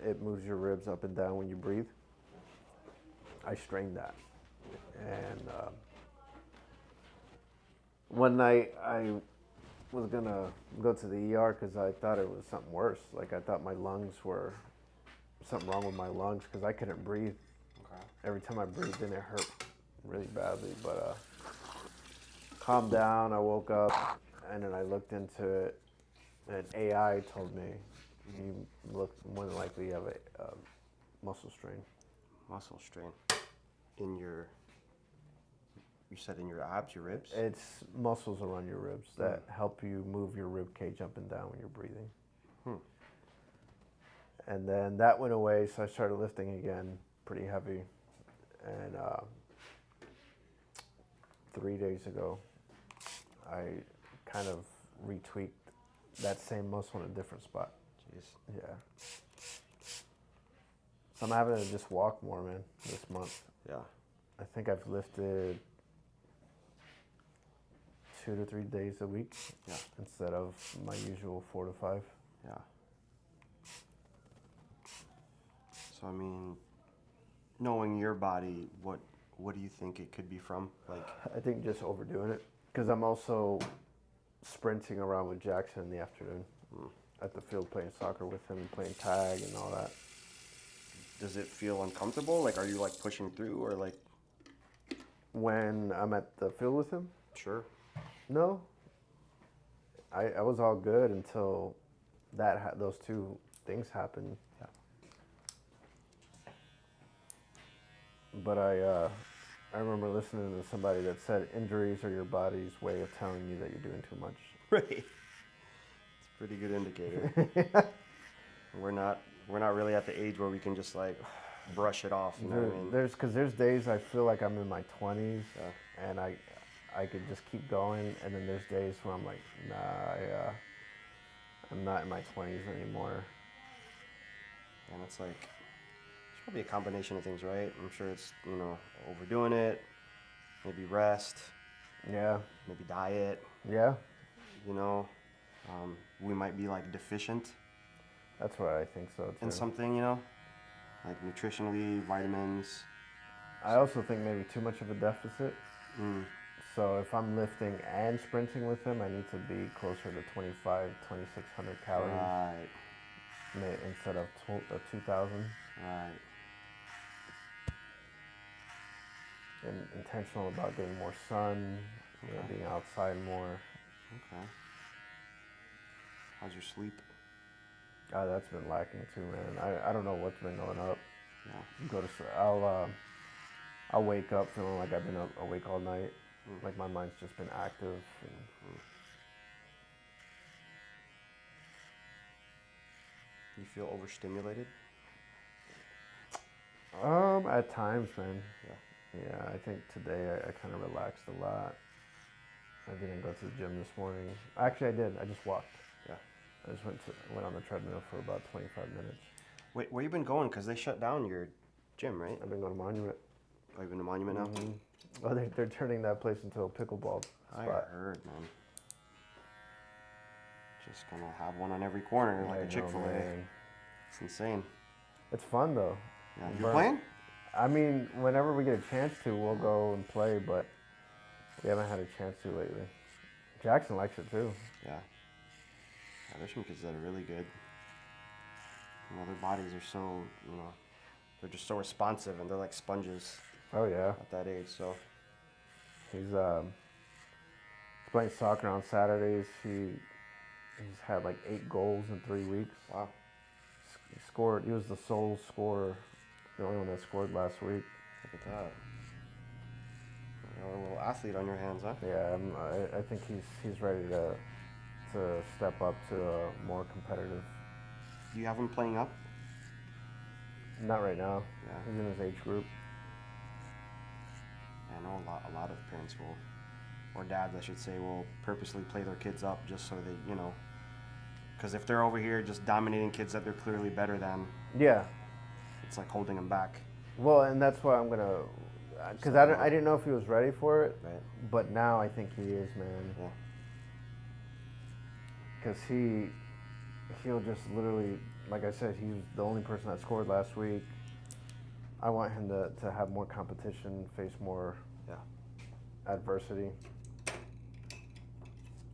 it moves your ribs up and down when you breathe. I strained that, and one night I was gonna go to the ER because I thought it was something worse. Like I thought my lungs were something wrong with my lungs because I couldn't breathe. Okay. Every time I breathed in, it hurt really badly. But calmed down. I woke up and then I looked into it, and AI told me you look more than likely have a muscle strain. Muscle strain in your. You said in your abs, your ribs? It's muscles around your ribs that help you move your rib cage up and down when you're breathing. And then that went away, so I started lifting again, pretty heavy. And 3 days ago, I kind of retweaked that same muscle in a different spot. Jeez. Yeah. So I'm having to just walk more, man, this month. Yeah. I think I've lifted 2 to 3 days a week, instead of my usual 4 to 5. Yeah. So I mean, knowing your body, what do you think it could be from? Like, I think just overdoing it, because I'm also sprinting around with Jackson in the afternoon at the field playing soccer with him and playing tag and all that. does it feel uncomfortable? Like, are you like pushing through or like? When I'm at the field with him, Sure. no. I was all good until those two things happened. Yeah. But I remember listening to somebody that said injuries are your body's way of telling you that you're doing too much. Right. It's a pretty good indicator. We're not really at the age where we can just like brush it off. You know what I mean? There's days I feel like I'm in my 20s, and I could just keep going, and then there's days where I'm like, nah, I'm not in my 20s anymore. And it's like, it's probably a combination of things, right? I'm sure it's, overdoing it, maybe rest, Yeah, maybe diet, yeah, we might be like deficient that's what I think so too. in something, like nutritionally, vitamins. I also think maybe too much of a deficit. So if I'm lifting and sprinting with him, I need to be closer to 2,600 calories Right, instead of 2,000. right. And intentional about getting more sun, being outside more. Okay. How's your sleep? That's been lacking too, man. I don't know what's been going up. Yeah. I'll wake up feeling like I've been awake all night. Like my mind's just been active. You feel overstimulated? At times, man. Yeah. Yeah, I think today I kind of relaxed a lot. I didn't go to the gym this morning. Actually, I did. I just walked. Yeah. I just went on the treadmill for about 25 minutes. Wait, where you been going? Because they shut down your gym, right? I've been going to Monument. Oh, you've been to Monument now? Oh, they're turning that place into a pickleball I spot. heard, man. Just gonna have one on every corner, like a Chick-fil-A. Man. It's insane. It's fun though. Yeah, you're playing? I mean, whenever we get a chance to, we'll go and play, but we haven't had a chance to lately. Jackson likes it too. Yeah. There's some kids that are really good. Their bodies are so, they're just so responsive, and they're like sponges Oh yeah. at that age. So He's playing soccer on Saturdays. He's had like 8 goals in 3 weeks. wow. He scored. He was the sole scorer, the only one that scored last week. Look at that. You got a little athlete on your hands, huh? Yeah, I think he's ready to step up to a more competitive. Do you have him playing up? Not right now. Yeah. He's in his age group. I know a lot of parents will, or dads, I should say, will purposely play their kids up just so they, because if they're over here just dominating kids that they're clearly better than, Yeah. it's like holding them back. Well, and that's why I'm gonna, because I didn't know if he was ready for it, Right. but now I think he is, man. Yeah. Because he'll just literally like I said, he's the only person that scored last week. I want him to have more competition, face more adversity.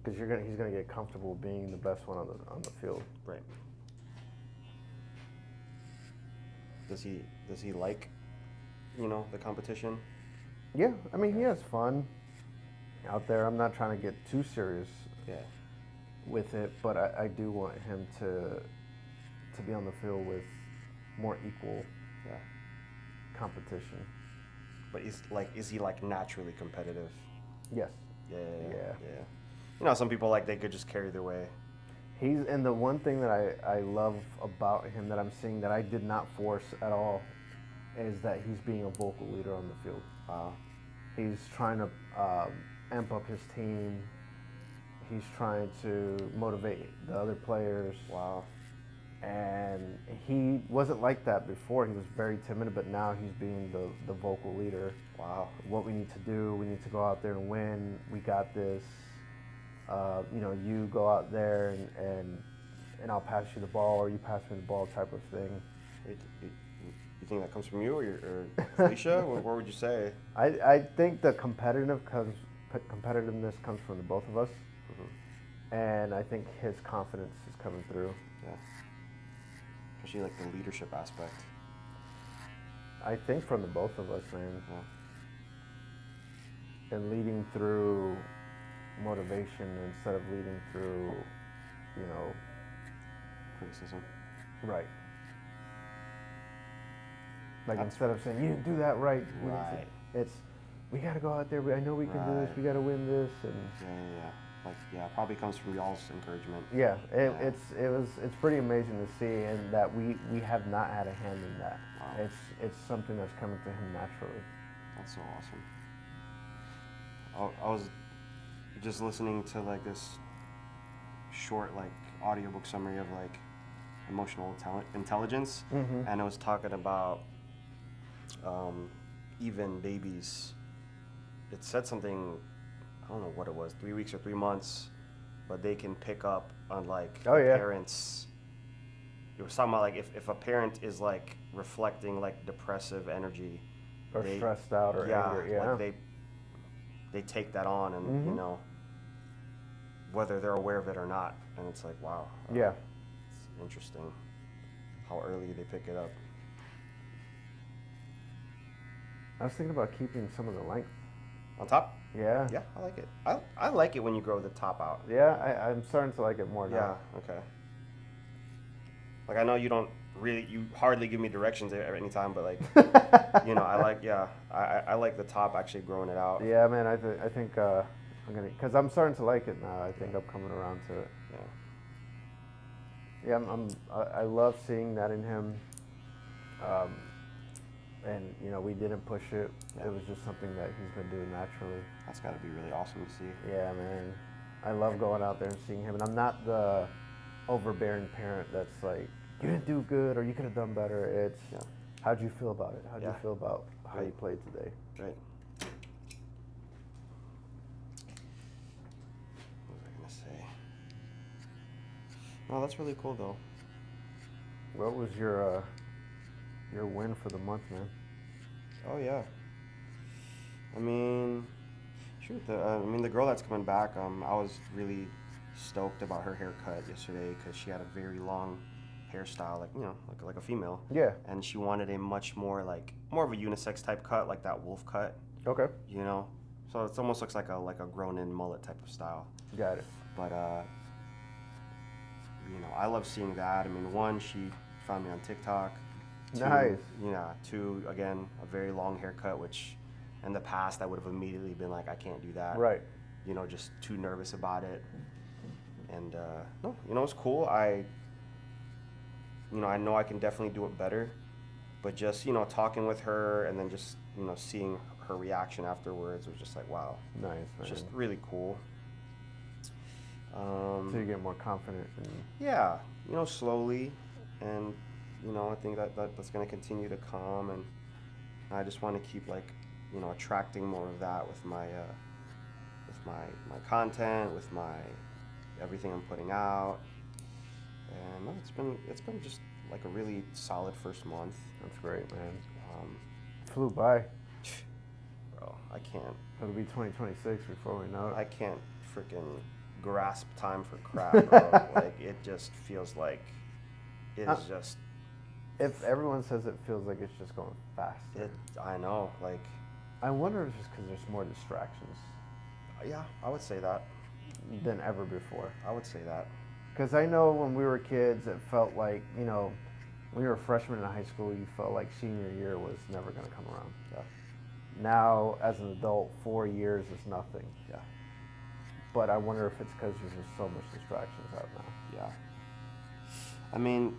Because he's gonna get comfortable being the best one on the field. Right. Does he like, the competition? Yeah, I mean, he has fun out there. I'm not trying to get too serious with it, but I do want him to be on the field with more equal competition. But is he like naturally competitive? Yes. Yeah. Some people they could just carry their way. And the one thing that I love about him that I'm seeing that I did not force at all is that he's being a vocal leader on the field. He's trying to amp up his team. He's trying to motivate the other players. Wow. And he wasn't like that before. He was very timid, but now he's being the vocal leader. Wow. What we need to do, we need to go out there and win. We got this. You go out there and I'll pass you the ball, or you pass me the ball, type of thing. You think that comes from you or Felicia? What would you say? I think the competitiveness comes from the both of us, and I think his confidence is coming through. Yeah. Especially the leadership aspect. I think from the both of us, man. Yeah. And leading through motivation instead of leading through, criticism. Right. Instead of saying, you didn't do that right. Right. We got to go out there. I know we can do this. We got to win this. And probably comes from y'all's encouragement. Yeah, it's pretty amazing to see, and that we have not had a hand in that. Wow. It's something that's coming to him naturally. That's so awesome. I was just listening to this short audiobook summary of emotional intelligence, and it was talking about even babies. It said something, I don't know what it was, 3 weeks or 3 months, but they can pick up on parents. It was talking about if a parent is reflecting depressive energy or stressed out or anger, they take that on, and whether they're aware of it or not, and it's wow. It's interesting how early they pick it up. I was thinking about keeping some of the length on top. Yeah, I like it. I like it when you grow the top out. Yeah, I'm starting to like it more now. Yeah, okay. I know you hardly give me directions at any time, but I like the top actually growing it out. Yeah, man, I think I'm gonna, because I'm starting to like it now. I think I'm coming around to it. Yeah, I love seeing that in him. And we didn't push it. It was just something that he's been doing naturally. That's got to be really awesome to see. Yeah, man. I love going out there and seeing him. And I'm not the overbearing parent that's you didn't do good or you could have done better. It's how'd you feel about it? How'd you feel about how you played today? Right. What was I going to say? Oh, that's really cool, though. What was your win for the month, man? Oh yeah. I mean, shoot. The girl that's coming back. I was really stoked about her haircut yesterday because she had a very long hairstyle, like a female. Yeah. And she wanted a much more of a unisex type cut, like that wolf cut. Okay. So it almost looks like a grown-in mullet type of style. Got it. But I love seeing that. I mean, one, she found me on TikTok. Nice. Two, again, a very long haircut, which in the past I would have immediately been I can't do that. Right. Just too nervous about it. And no, it's cool. I know I can definitely do it better, but just talking with her and then just seeing her reaction afterwards was just wow. Nice. It's just really cool. So you get more confident. Yeah, slowly, and I think that's going to continue to come, and I just want to keep attracting more of that with my content, with my everything I'm putting out, And no, it's been just like a really solid first month. That's great, man. Flew by. Bro, I can't. It'll be 2026 before we know it. I can't freaking grasp time for crap, bro. Like, it just feels like it is just. If everyone says it feels like it's just going faster. I know, like. I wonder if it's just because there's more distractions. Yeah, I would say that. Than ever before. I would say that. Because I know when we were kids, it felt like, you know, when you were a freshman in high school, you felt like senior year was never going to come around. Yeah. Now, as an adult, 4 years is nothing. Yeah. But I wonder if it's because there's just so much distractions out now. Yeah. I mean,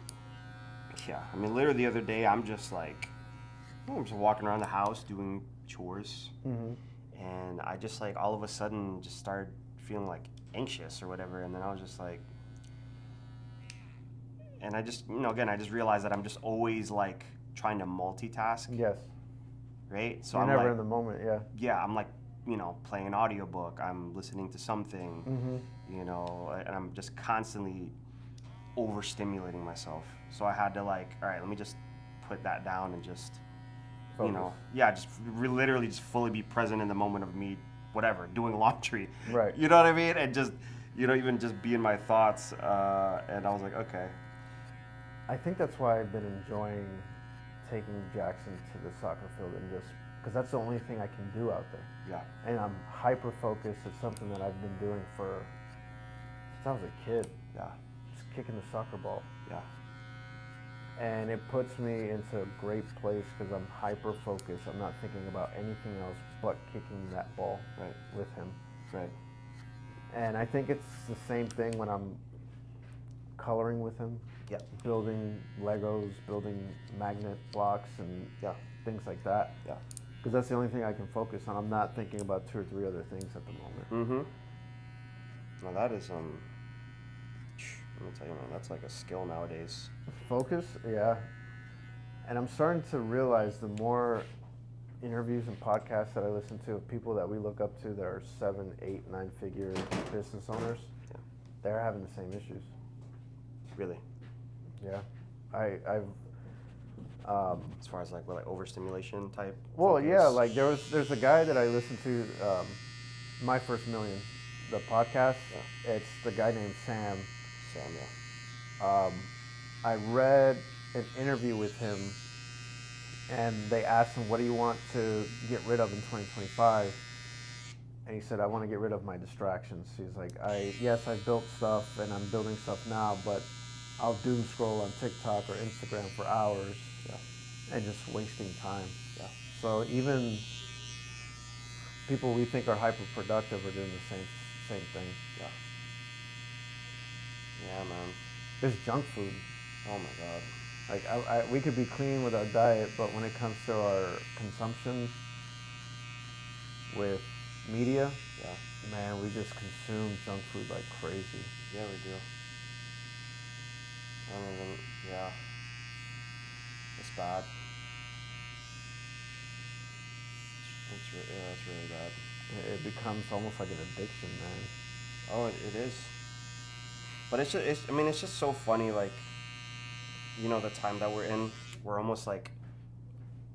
literally the other day, I'm just walking around the house doing chores. Mm-hmm. And I just, like, all of a sudden just started feeling, like, anxious or whatever. And then I was just like, and I just, you know, again, I just realized that I'm just always, like, trying to multitask. Yes. Right? So You're I'm never like, in the moment, yeah. Yeah, I'm, like, you know, playing an audiobook. I'm listening to something, mm-hmm. you know, and I'm just constantly overstimulating myself. So I had to, like, all right, let me just put that down and just, focus. You know, yeah, just literally just fully be present in the moment of me, whatever, doing laundry. Right. You know what I mean? And just, you know, even just be in my thoughts. And I was like, okay. I think that's why I've been enjoying taking Jackson to the soccer field and just, because that's the only thing I can do out there. Yeah. And I'm hyper-focused. It's something that I've been doing since I was a kid. Yeah. Just kicking the soccer ball. Yeah. And it puts me into a great place because I'm hyper-focused. I'm not thinking about anything else but kicking that ball with him. Right. And I think it's the same thing when I'm coloring with him. Yeah. Building Legos, building magnet blocks and things like that. Yeah. Because that's the only thing I can focus on. I'm not thinking about 2 or 3 other things at the moment. Mm-hmm. Now that is, let me tell you, man, that's like a skill nowadays. Focus, yeah. And I'm starting to realize the more interviews and podcasts that I listen to of people that we look up to that are 7, 8, 9-figure business owners, they're having the same issues. Really? Yeah. I've as far as like overstimulation type. Well, focus. yeah, like there's a guy that I listened to, My First Million, the podcast. Yeah. It's the guy named Sam. Sam, yeah. I read an interview with him, and they asked him, "What do you want to get rid of in 2025?" And he said, "I want to get rid of my distractions." He's like, "Yes, I've built stuff, and I'm building stuff now, but I'll doom scroll on TikTok or Instagram for hours, and just wasting time." Yeah. So even people we think are hyper productive are doing the same thing. Yeah. Yeah, man. There's junk food. Oh my God. Like we could be clean with our diet, but when it comes to our consumption with media, man, we just consume junk food like crazy. Yeah, we do. I don't even, it's bad. It's really bad. It becomes almost like an addiction, man. Oh, it is. But it's just so funny, like, you know, the time that we're in, we're almost like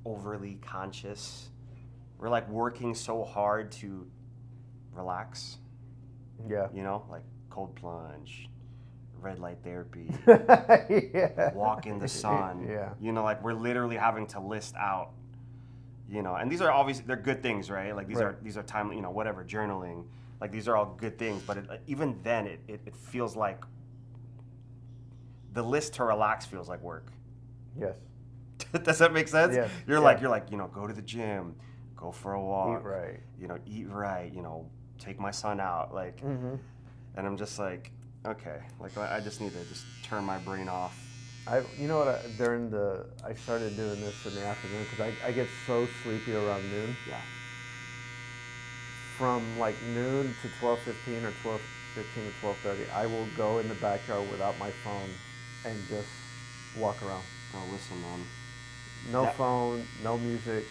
overly conscious. We're like working so hard to relax. Yeah. You know, like cold plunge, red light therapy, walk in the sun. Yeah. You know, like we're literally having to list out, you know, and these are obviously, they're good things, right? Like these are time, you know, whatever, journaling. Like these are all good things, but even then it feels like the list to relax feels like work. Yes. Does that make sense? Yes. You're like, you know, go to the gym, go for a walk. Eat right. You know, eat right, you know, take my son out. Like, and I'm just like, okay, like I just need to just turn my brain off. You know what, I started doing this in the afternoon because I get so sleepy around noon. Yeah. From like noon to 12:15 or 12:15 to 12:30, I will go in the backyard without my phone and just walk around. Oh, listen, man. No phone, no music.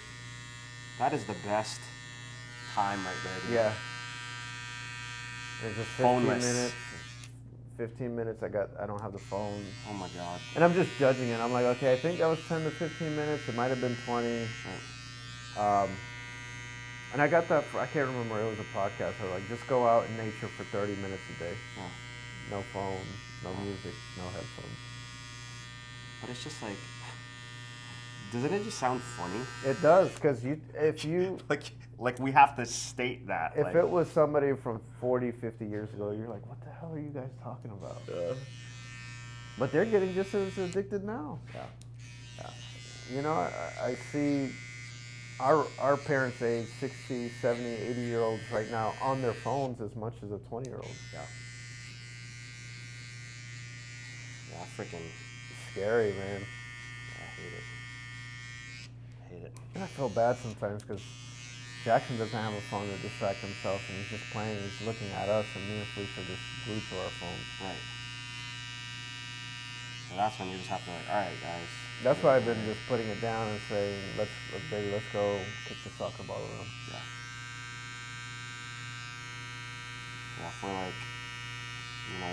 That is the best time right there. Yeah. It's just 15 minutes, 15 minutes, I don't have the phone. Oh my God. And I'm just judging it. I'm like, okay, I think that was 10 to 15 minutes. It might have been 20. And I got that, I can't remember, it was a podcast. I was like, just go out in nature for 30 minutes a day. Yeah. No phone, no music, no headphones. But it's just like, doesn't it just sound funny? It does, because if you... like we have to state that. If it was somebody from 40, 50 years ago, you're like, what the hell are you guys talking about? But they're getting just as addicted now. Yeah. You know, I see our parents' age, 60, 70, 80-year-olds right now on their phones as much as a 20-year-old. Yeah. Yeah, freaking scary, man. Yeah, I hate it. And I feel bad sometimes because Jackson doesn't have a phone to distract himself, and he's just playing, he's looking at us, and me and Felicia are just glued to our phones. Right. So that's when you just have to like, all right, guys. That's why I've been just putting it down and saying, let's go kick the soccer ball around. Yeah. Yeah, for like, you know,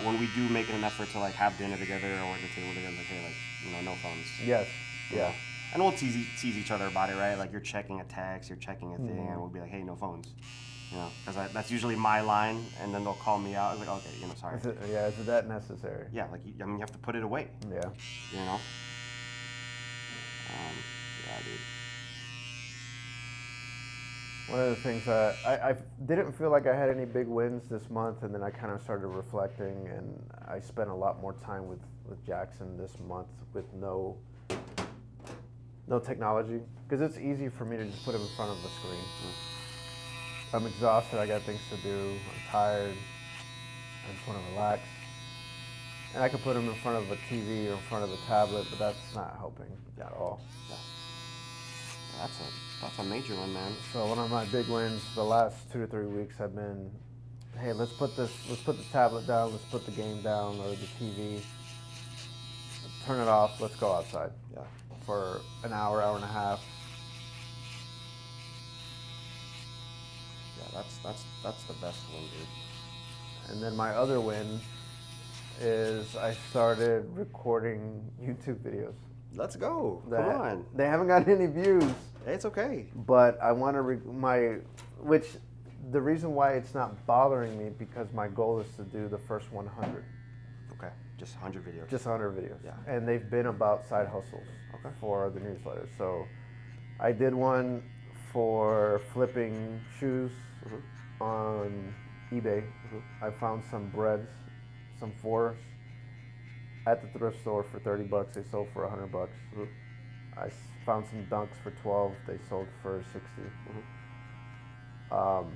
when we do make an effort to like have dinner together or at the table together, like, hey, like, you know, no phones. Yes. Yeah. And we'll tease each other about it, right? Like you're checking a text, you're checking a thing, and we'll be like, hey, no phones. You know, because that's usually my line, and then they'll call me out. I was like, okay, you know, sorry. Is it that necessary? Yeah, like, I mean, you have to put it away. Yeah. You know? Yeah, dude. One of the things that I didn't feel like I had any big wins this month, and then I kind of started reflecting, and I spent a lot more time with Jackson this month with no technology, because it's easy for me to just put him in front of the screen. I'm exhausted, I got things to do, I'm tired, I just want to relax. And I could put him in front of a TV or in front of a tablet, but that's not helping at all. Yeah. That's a major one, man. So one of my big wins the last 2 to 3 weeks have been, hey, let's put the tablet down, let's put the game down or the TV, turn it off, let's go outside. Yeah. For an hour, hour and a half. Yeah, that's the best one, dude. And then my other win is I started recording YouTube videos. Let's go. Come on. They haven't gotten any views. It's okay. But I want to which the reason why it's not bothering me, because my goal is to do the first 100. Okay. Just 100 videos. Just 100 videos. Yeah. And they've been about side hustles. Okay. For the newsletter. So I did one for flipping shoes on eBay. I found some breads, some fours at the thrift store for $30. They sold for $100. I found some dunks for $12. They sold for $60.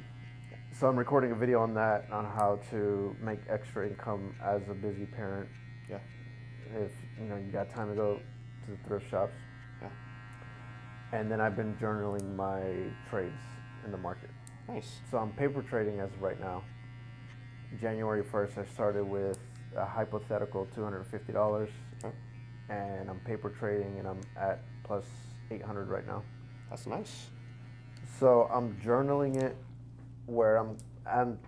So I'm recording a video on that, on how to make extra income as a busy parent. Yeah. If you got time to go to the thrift shops. Yeah. And then I've been journaling my trades in the market. Nice. So I'm paper trading as of right now. January 1st, I started with a hypothetical $250. Okay. And I'm paper trading, and I'm at plus 800 right now. That's nice. So I'm journaling it where I'm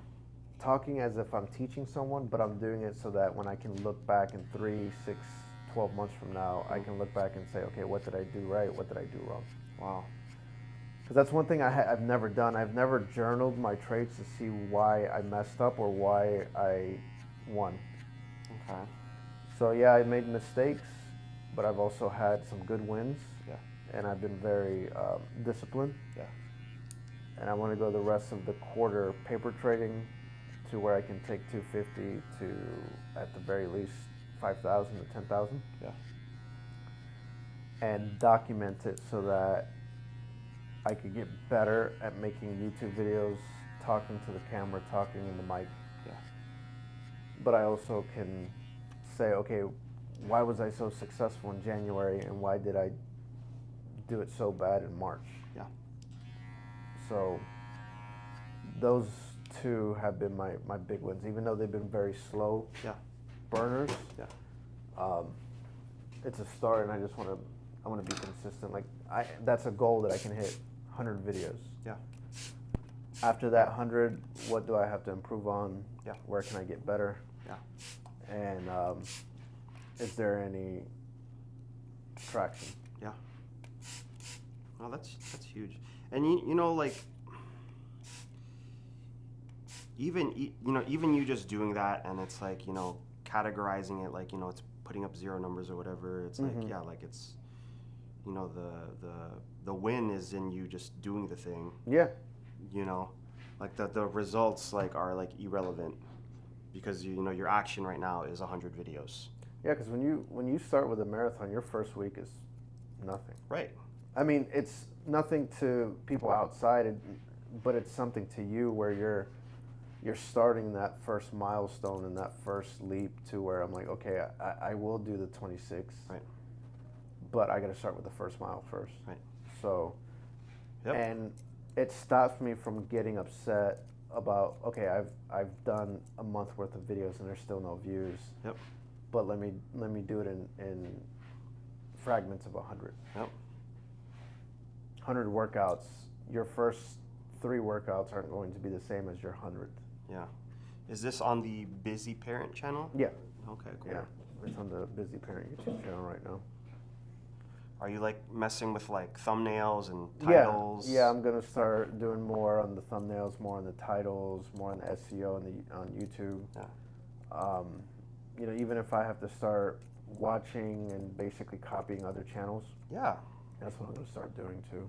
talking as if I'm teaching someone, but I'm doing it so that when I can look back in 3, 6, 12 months from now, I can look back and say, okay, what did I do right? What did I do wrong? Wow. Because that's one thing I've never done. I've never journaled my trades to see why I messed up or why I won. Okay. So yeah, I made mistakes, but I've also had some good wins. Yeah. And I've been very disciplined. Yeah. And I want to go the rest of the quarter paper trading to where I can take 250 to, at the very least, 5,000 to 10,000. Yeah. And document it so that I could get better at making YouTube videos, talking to the camera, talking in the mic. Yeah. But I also can say, okay, why was I so successful in January, and why did I do it so bad in March? Yeah. So those two have been my big wins, even though they've been very slow burners. Yeah. It's a start, and I want to be consistent. Like that's a goal that I can hit 100 videos. Yeah. After that 100, what do I have to improve on? Yeah. Where can I get better? Yeah. And is there any traction? Yeah. No, that's huge. And you know, like, even you just doing that, and it's like, you know, categorizing it, like, you know, it's putting up zero numbers or whatever. It's like, yeah, like, it's, you know, the win is in you just doing the thing. Yeah. You know, like the results like are like irrelevant, because you know your action right now is 100 videos. Yeah, because when you start with a marathon, your first week is nothing. Right. I mean, it's nothing to people outside, but it's something to you where you're starting that first milestone and that first leap to where I'm like, okay, I will do the 26. Right. But I got to start with the first mile first. Right. So, Yep. and it stops me from getting upset about, okay, I've done a month worth of videos and there's still no views. Yep. But let me do it in fragments of 100. Yep. 100 workouts. Your first 3 workouts aren't going to be the same as your 100th. Yeah. Is this on the Busy Parent channel? Yeah. Okay, cool. Yeah. It's on the Busy Parent YouTube channel right now. Are you like messing with like thumbnails and Yeah. titles? Yeah, I'm gonna start doing more on the thumbnails, more on the titles, more on the SEO on YouTube. Yeah. You know, even if I have to start watching and basically copying other channels, Yeah. that's what I'm gonna start doing too.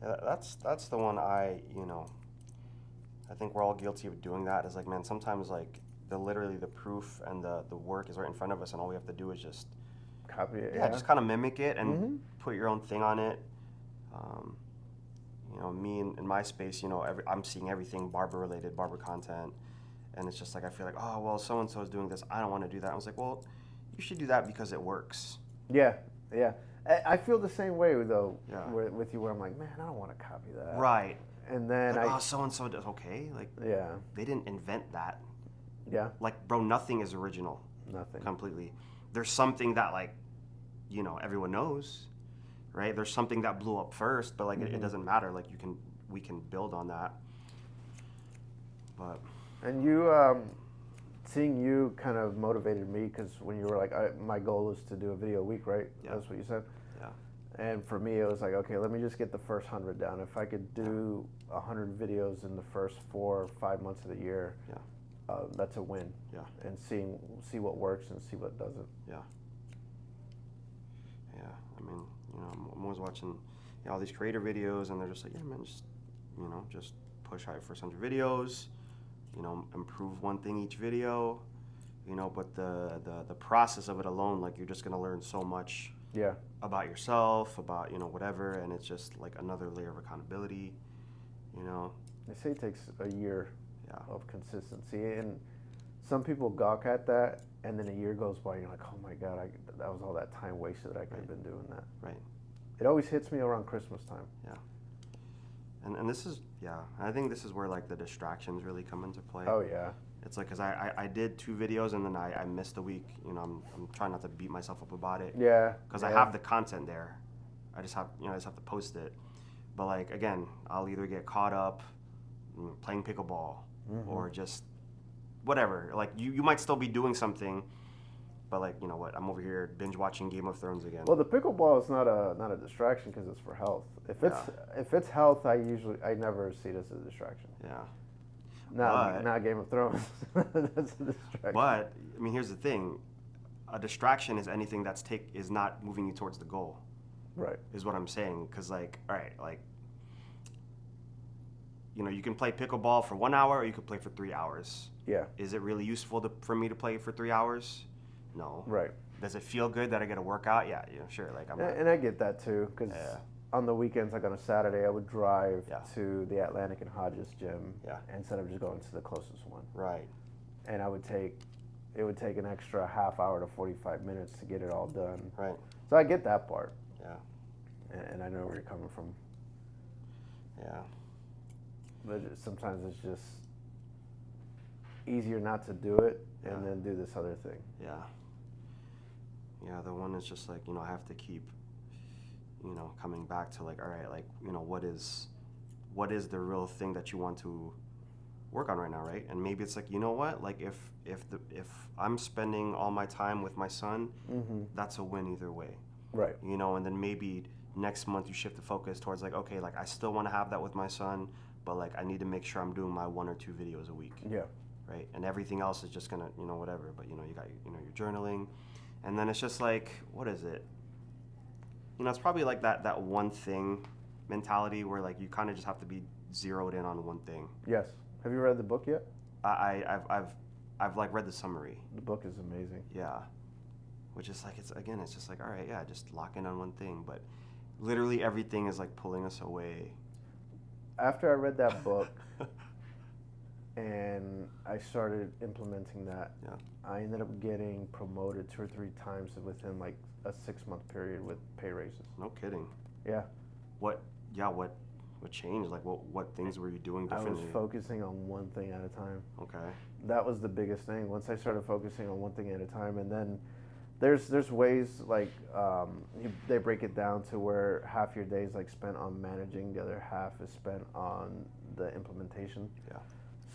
Yeah, that's the one you know, I think we're all guilty of doing that. Is like, man, sometimes like literally the proof and the work is right in front of us, and all we have to do is just Copy it. yeah, just kind of mimic it and Mhm. put your own thing on it. You know, me in my space, you know, I'm seeing everything barber related, barber content, and it's just like I feel like, oh well, so and so is doing this, I don't want to do that. I was like, well, you should do that because it works. Yeah, yeah. I feel the same way though. Yeah. With you, where I'm like, man, I don't want to copy that. Right. And then like, oh, so and so does. Okay, like yeah, they didn't invent that. yeah, Like, bro, nothing is original. nothing. Completely. There's something that, like, you know, everyone knows, right? There's something that blew up first, but like it doesn't matter. Like we can build on that. But And you, seeing you kind of motivated me because when you were like, my goal is to do a video a week, right? Yeah. That's what you said. yeah, And for me, it was like, okay, let me just get the first 100 down. If I could do 100 videos in the first 4 or 5 months of the year, yeah, that's a win. yeah, And see what works and see what doesn't. yeah, yeah. I mean, you know, I'm always watching, you know, all these creator videos, and they're just like, yeah, man, just, you know, just push out your first 100 videos, you know, improve one thing each video, you know, but the process of it alone, like, you're just gonna learn so much Yeah. about yourself, about, you know, whatever, and it's just like another layer of accountability, you know. They say it takes a year Yeah. of consistency, and some people gawk at that, and then a year goes by, and you're like, oh my God, that was all that time wasted that I could have been doing that. Right. It always hits me around Christmas time. Yeah. And this is, yeah, I think this is where like the distractions really come into play. Oh yeah. It's like, cause I did 2 videos and then I missed a week. You know, I'm trying not to beat myself up about it. Yeah. Cause yeah. I have the content there. I just have to post it. But like, again, I'll either get caught up playing pickleball or just whatever. Like you might still be doing something, but like, you know what? I'm over here binge watching Game of Thrones again. Well, the pickleball is not a distraction because it's for health. If it's health, I never see it as a distraction. Yeah. Not Game of Thrones. That's a distraction. But I mean, here's the thing: a distraction is anything is not moving you towards the goal. Right. Is what I'm saying. Because like, all right, like, you know, you can play pickleball for 1 hour, or you could play for 3 hours. Yeah. Is it really useful for me to play for 3 hours? No. Right. Does it feel good that I get a workout? Yeah, sure. Like and I get that too, because on the weekends, like on a Saturday, I would drive to the Atlantic and Hodges gym instead of just going to the closest one. Right. And it would take an extra half hour to 45 minutes to get it all done. Right. So I get that part. Yeah. And I know where you're coming from. Yeah. But sometimes it's just easier not to do it and then do this other thing. Yeah. Yeah, the one is just like, you know, I have to keep, you know, coming back to like, all right, like, you know, what is the real thing that you want to work on right now, right? And maybe it's like, you know what? Like if I'm spending all my time with my son, that's a win either way. Right. You know, and then maybe next month you shift the focus towards like, okay, like I still want to have that with my son, but like I need to make sure I'm doing my 1 or 2 videos a week. Yeah. Right? And everything else is just gonna, you know, whatever. But you know, you got, you know, your journaling, and then it's just like, what is it? You know, it's probably like that one thing mentality where like you kind of just have to be zeroed in on one thing. Yes. Have you read the book yet? I've like read the summary. The book is amazing. Yeah. Which is like, it's just like, all right, yeah, just lock in on one thing, but literally everything is like pulling us away. After I read that book and I started implementing that, I ended up getting promoted 2 or 3 times within like a 6-month period with pay raises. No kidding. Yeah. What changed? Like what things were you doing I differently? was focusing on one thing at a time. Okay. That was the biggest thing. Once I started focusing on one thing at a time, and then there's ways like they break it down to where half your day is like spent on managing, the other half is spent on the implementation. Yeah.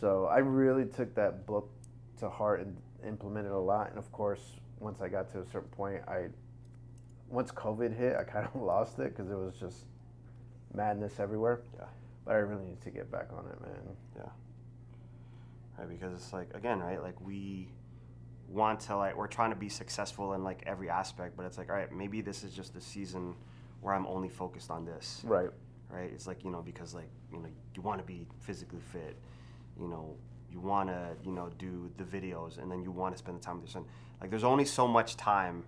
So I really took that book to heart and implemented a lot. And of course, once I got to a certain point, once COVID hit, I kind of lost it because it was just madness everywhere. Yeah. But I really need to get back on it, man. Yeah. Right, because it's like, again, right, like we want to, like, we're trying to be successful in like every aspect, but it's like, all right, maybe this is just a season where I'm only focused on this. Right. Right. It's like, you know, because like, you know, you want to be physically fit, you know, you want to, you know, do the videos, and then you want to spend the time with your son. Like, there's only so much time.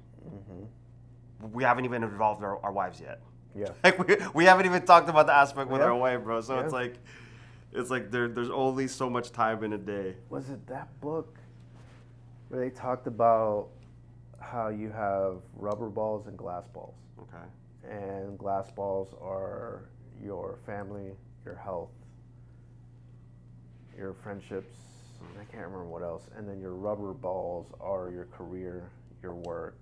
We haven't even involved our wives yet. Yeah. Like we haven't even talked about the aspect with our wife, bro. So it's like there's only so much time in a day. Was it that book where they talked about how you have rubber balls and glass balls? Okay. And glass balls are your family, your health, your friendships, I can't remember what else. And then your rubber balls are your career, your work.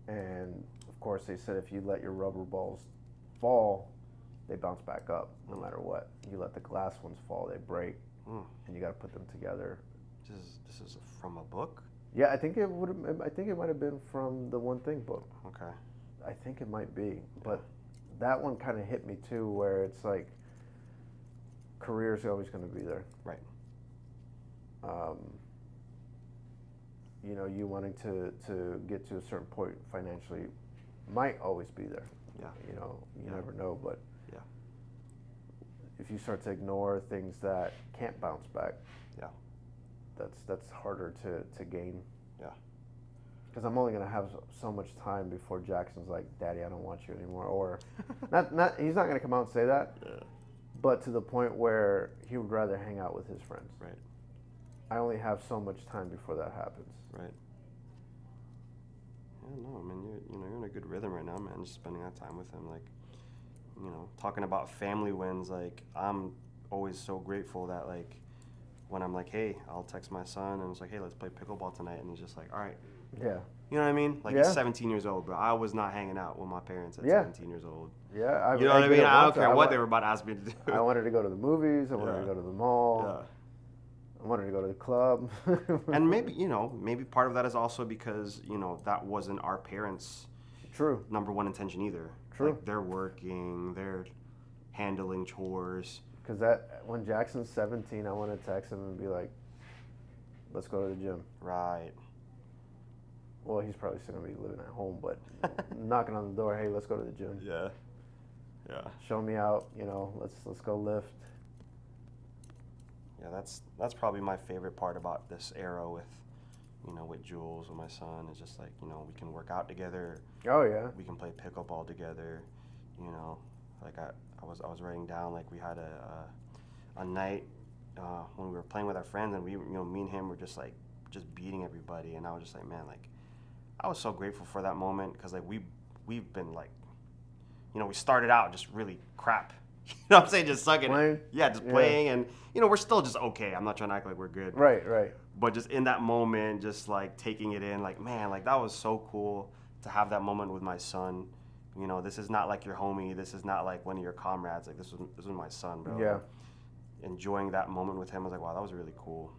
And of course they said if you let your rubber balls fall, they bounce back up no matter what. You let the glass ones fall, they break, and you got to put them together. This is from a book? Yeah, I think it might have been from the One Thing book. Okay. I think it might be, but that one kind of hit me too, where it's like career is always going to be there. Right. You know, you wanting to get to a certain point financially might always be there. Yeah. You know, you never know, but yeah, if you start to ignore things that can't bounce back, that's harder to gain. Yeah. Because I'm only gonna have so much time before Jackson's like, "Daddy, I don't want you anymore," or not. He's not gonna come out and say that. Yeah. But to the point where he would rather hang out with his friends. Right. I only have so much time before that happens. Right. Yeah, no, I mean, you're in a good rhythm right now, man. Just spending that time with him, like, you know, talking about family wins. Like, I'm always so grateful that, like, when I'm like, hey, I'll text my son and it's like, hey, let's play pickleball tonight, and he's just like, all right. Yeah. You know what I mean? Like, he's 17 years old, bro. I was not hanging out with my parents at 17 years old. Yeah. You know what I mean? I don't care what they were about to ask me to do. I wanted to go to the movies. I wanted to go to the mall. Yeah. I wanted to go to the club. And maybe, you know, maybe part of that is also because, you know, that wasn't our parents' number one intention either. True. Like, they're working, they're handling chores. Because when Jackson's 17, I want to text him and be like, let's go to the gym. Right. Well, he's probably still going to be living at home, but knocking on the door, hey, let's go to the gym. Yeah. Yeah. Show me out, you know, let's go lift. Yeah, that's probably my favorite part about this era with, you know, with Jules, with my son, is just like, you know, we can work out together. Oh yeah. We can play pickleball together. You know, like I was writing down, like, we had a night when we were playing with our friends, and we, you know, me and him were just beating everybody, and I was just like, man, like, I was so grateful for that moment, because like we've been like, you know, we started out just really crap. You know what I'm saying? Just sucking. Playing, and, you know, we're still just okay. I'm not trying to act like we're good. Right. But just in that moment, just like taking it in, like, man, like, that was so cool to have that moment with my son. You know, this is not like your homie. This is not like one of your comrades. Like, this was my son, bro. Yeah. enjoying that moment with him. I was like, wow, that was really cool.